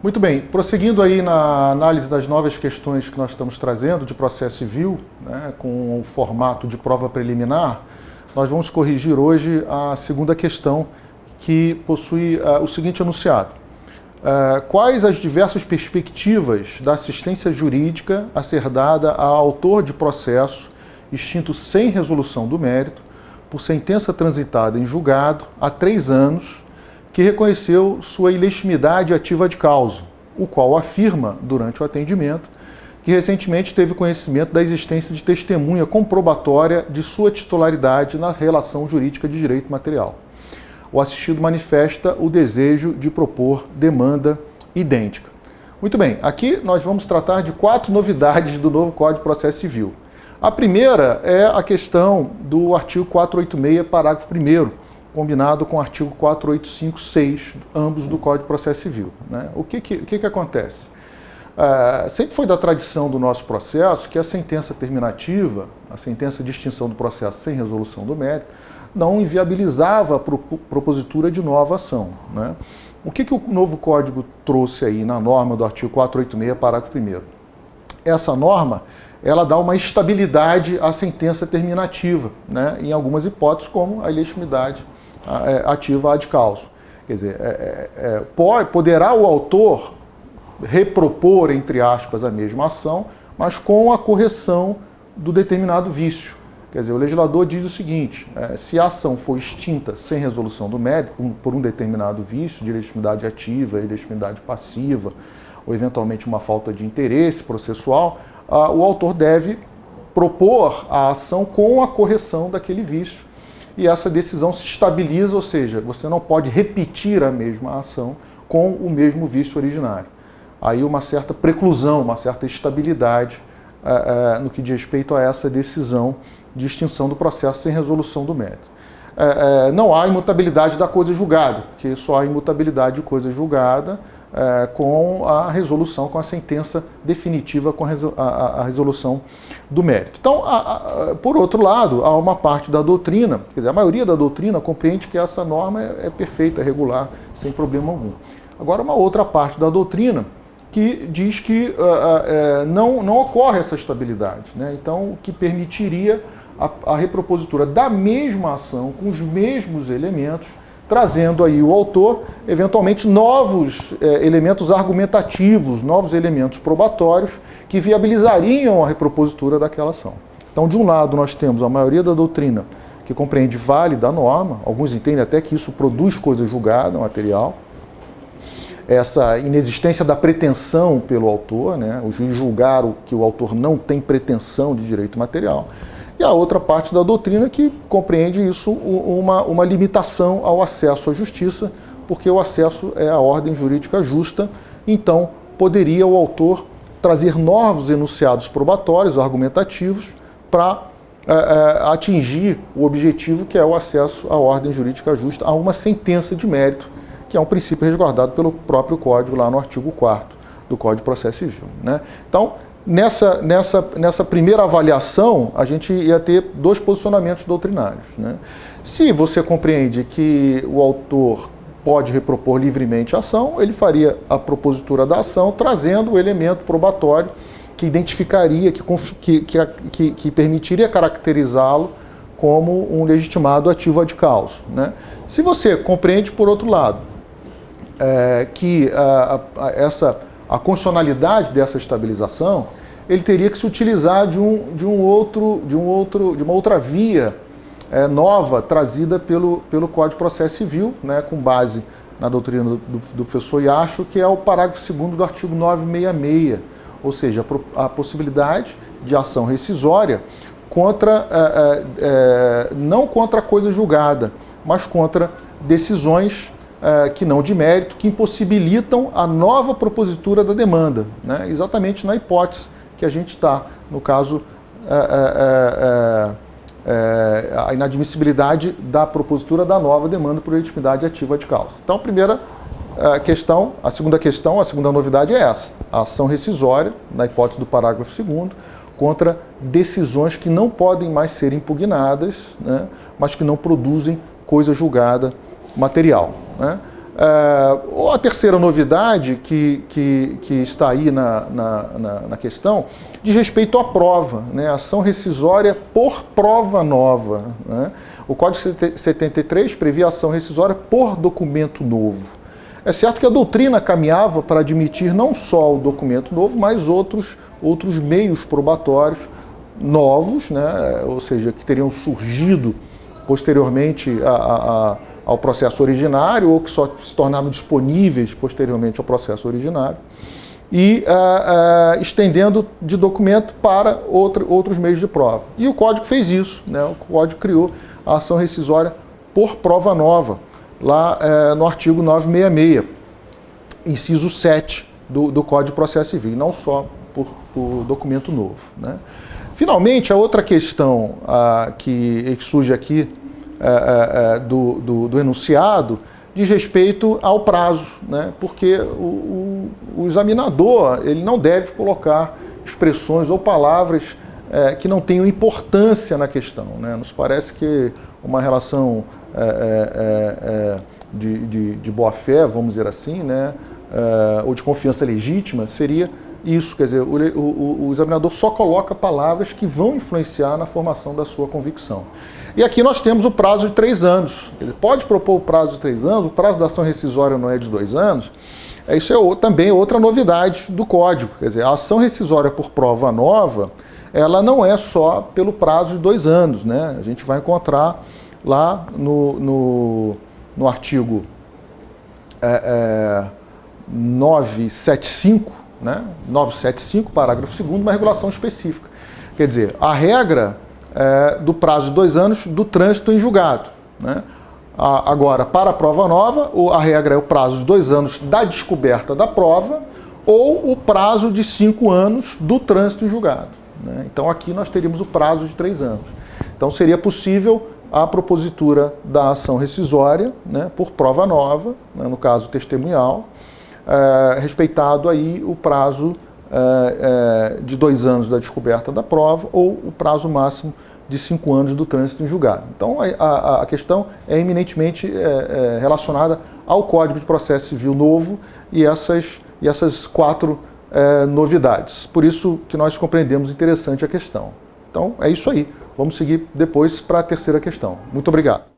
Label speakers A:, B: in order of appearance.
A: Muito bem, prosseguindo aí na análise das novas questões que nós estamos trazendo de processo civil, né, com o formato de prova preliminar, nós vamos corrigir hoje a segunda questão, que possui o seguinte enunciado. Quais as diversas perspectivas da assistência jurídica a ser dada ao autor de processo extinto sem resolução do mérito, por sentença transitada em julgado há 3 anos, que reconheceu sua ilegitimidade ativa de causa, o qual afirma, durante o atendimento, que recentemente teve conhecimento da existência de testemunha comprobatória de sua titularidade na relação jurídica de direito material. O assistido manifesta o desejo de propor demanda idêntica. Muito bem, aqui nós vamos tratar de 4 novidades do novo Código de Processo Civil. A primeira é a questão do artigo 486, parágrafo 1º, combinado com o artigo 485-6, ambos do Código de Processo Civil, né? O que acontece? Sempre foi da tradição do nosso processo que a sentença terminativa, a sentença de extinção do processo sem resolução do mérito, não inviabilizava a propositura de nova ação, né? O que o novo Código trouxe aí na norma do artigo 486, parágrafo 1º? Essa norma, ela dá uma estabilidade à sentença terminativa, né, em algumas hipóteses, como a ilegitimidade ativa ad causa. Quer dizer, poderá o autor repropor, entre aspas, a mesma ação, mas com a correção do determinado vício. Quer dizer, o legislador diz o seguinte: se a ação for extinta sem resolução do mérito, por um determinado vício de ilegitimidade ativa, ilegitimidade passiva, ou eventualmente uma falta de interesse processual, o autor deve propor a ação com a correção daquele vício. E essa decisão se estabiliza, ou seja, você não pode repetir a mesma ação com o mesmo vício originário. Aí uma certa preclusão, uma certa estabilidade no que diz respeito a essa decisão de extinção do processo sem resolução do mérito. Não há imutabilidade da coisa julgada, porque só há imutabilidade de coisa julgada com a resolução, com a sentença definitiva, com a resolução do mérito. Então, por outro lado, há uma parte da doutrina, quer dizer, a maioria da doutrina compreende que essa norma é perfeita, é regular, sem problema algum. Agora, uma outra parte da doutrina que diz que não ocorre essa estabilidade, né? Então, o que permitiria a repropositura da mesma ação, com os mesmos elementos, trazendo aí o autor, eventualmente, novos elementos argumentativos, novos elementos probatórios que viabilizariam a repropositura daquela ação. Então, de um lado, nós temos a maioria da doutrina que compreende vale da norma, alguns entendem até que isso produz coisa julgada, material, essa inexistência da pretensão pelo autor, né? O juiz julgar que o autor não tem pretensão de direito material. E a outra parte da doutrina que compreende isso, uma limitação ao acesso à justiça, porque o acesso é a ordem jurídica justa, então poderia o autor trazer novos enunciados probatórios, argumentativos, para atingir o objetivo que é o acesso à ordem jurídica justa, a uma sentença de mérito, que é um princípio resguardado pelo próprio Código, lá no artigo 4º do Código de Processo Civil, né? Então, nessa primeira avaliação, a gente ia ter 2 posicionamentos doutrinários, né? Se você compreende que o autor pode repropor livremente a ação, ele faria a propositura da ação, trazendo o elemento probatório que identificaria, que permitiria caracterizá-lo como um legitimado ativo ad causa, né? Se você compreende, por outro lado, que a constitucionalidade dessa estabilização, ele teria que se utilizar de uma outra via nova trazida pelo Código de Processo Civil, né, com base na doutrina do professor Yacho, que é o parágrafo 2º do artigo 966, ou seja, a possibilidade de ação rescisória não contra a coisa julgada, mas contra decisões que não de mérito, que impossibilitam a nova propositura da demanda, né? Exatamente na hipótese que a gente está, no caso, a inadmissibilidade da propositura da nova demanda por legitimidade ativa de causa. Então, a primeira questão, a segunda novidade é essa: a ação rescisória, na hipótese do parágrafo 2º, contra decisões que não podem mais ser impugnadas, né, mas que não produzem coisa julgada material, né? A terceira novidade que está aí na questão diz respeito à prova, né? Ação rescisória por prova nova, né? O Código 73 previa ação rescisória por documento novo. É certo que a doutrina caminhava para admitir não só o documento novo, mas outros meios probatórios novos, né? Ou seja, que teriam surgido posteriormente ao processo originário ou que só se tornaram disponíveis posteriormente ao processo originário e estendendo de documento para outros meios de prova. E o Código fez isso, né? O Código criou a ação rescisória por prova nova, lá no artigo 966, inciso 7 do Código de Processo Civil, e não só por documento novo, né? Finalmente, a outra questão que surge aqui do enunciado diz respeito ao prazo, né? Porque o examinador ele não deve colocar expressões ou palavras que não tenham importância na questão, né? Nos parece que uma relação de boa-fé, vamos dizer assim, né? Ou de confiança legítima seria isso, quer dizer, o examinador só coloca palavras que vão influenciar na formação da sua convicção. E aqui nós temos o prazo de 3 anos. Ele pode propor o prazo de 3 anos, o prazo da ação rescisória não é de 2 anos. Isso é também outra novidade do Código. Quer dizer, a ação rescisória por prova nova, ela não é só pelo prazo de 2 anos, né? A gente vai encontrar lá no artigo 975, né? 975, parágrafo 2º, uma regulação específica. Quer dizer, a regra do prazo de 2 anos do trânsito em julgado, né? Agora, para a prova nova, a regra é o prazo de 2 anos da descoberta da prova ou o prazo de 5 anos do trânsito em julgado, né? Então aqui nós teríamos o prazo de 3 anos. Então seria possível a propositura da ação rescisória, né, por prova nova, né, no caso testemunhal, respeitado aí o prazo de 2 anos da descoberta da prova ou o prazo máximo de 5 anos do trânsito em julgado. Então a questão é eminentemente relacionada ao Código de Processo Civil novo e essas 4 novidades. Por isso que nós compreendemos interessante a questão. Então é isso aí. Vamos seguir depois para a terceira questão. Muito obrigado.